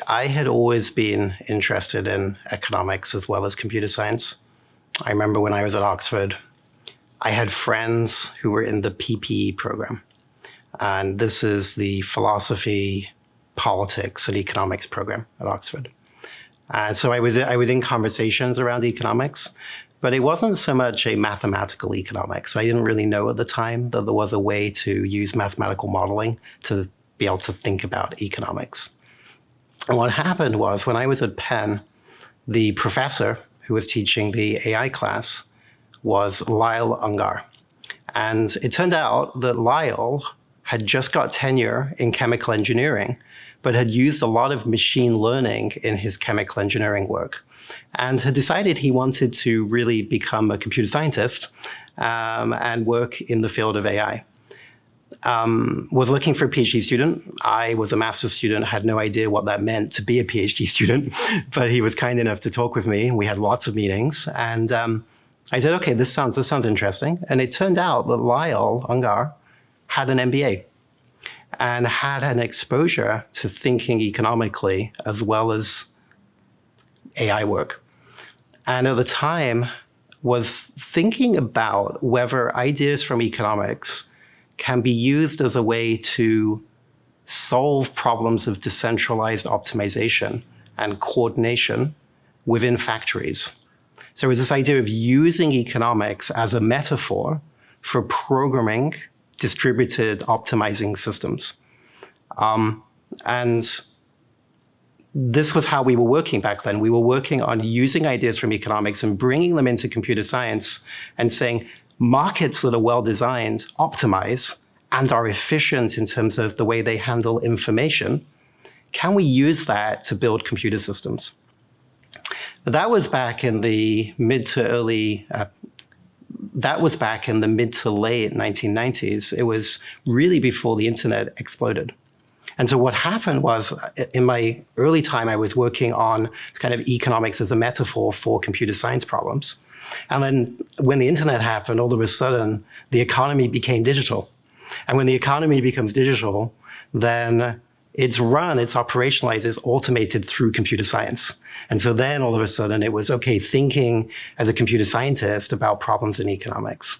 I had always been interested in economics as well as computer science. I remember when I was at Oxford, I had friends who were in the PPE program. And this is the philosophy, politics, and economics program at Oxford. And so I was in conversations around economics, but it wasn't so much a mathematical economics. I didn't really know at the time that there was a way to use mathematical modeling to be able to think about economics. And what happened was when I was at Penn, the professor who was teaching the AI class was Lyle Unger. And it turned out that Lyle had just got tenure in chemical engineering, but had used a lot of machine learning in his chemical engineering work, and had decided he wanted to really become a computer scientist and work in the field of AI. Was looking for a PhD student. I was a master's student, had no idea what that meant to be a PhD student, but he was kind enough to talk with me. We had lots of meetings, and I said, okay, this sounds interesting. And it turned out that Lyle Unger had an MBA and had an exposure to thinking economically as well as AI work. And at the time was thinking about whether ideas from economics can be used as a way to solve problems of decentralized optimization and coordination within factories. So it was this idea of using economics as a metaphor for programming distributed optimizing systems. And this was how we were working back then. We were working on using ideas from economics and bringing them into computer science and saying markets that are well designed optimize and are efficient in terms of the way they handle information. Can we use that to build computer systems? That was back in the mid to late 1990s. It was really before the internet exploded. And so what happened was, in my early time, I was working on kind of economics as a metaphor for computer science problems. And then when the internet happened, all of a sudden, the economy became digital. And when the economy becomes digital, then it's operationalized, it's automated through computer science. And so then all of a sudden it was, okay, thinking as a computer scientist about problems in economics.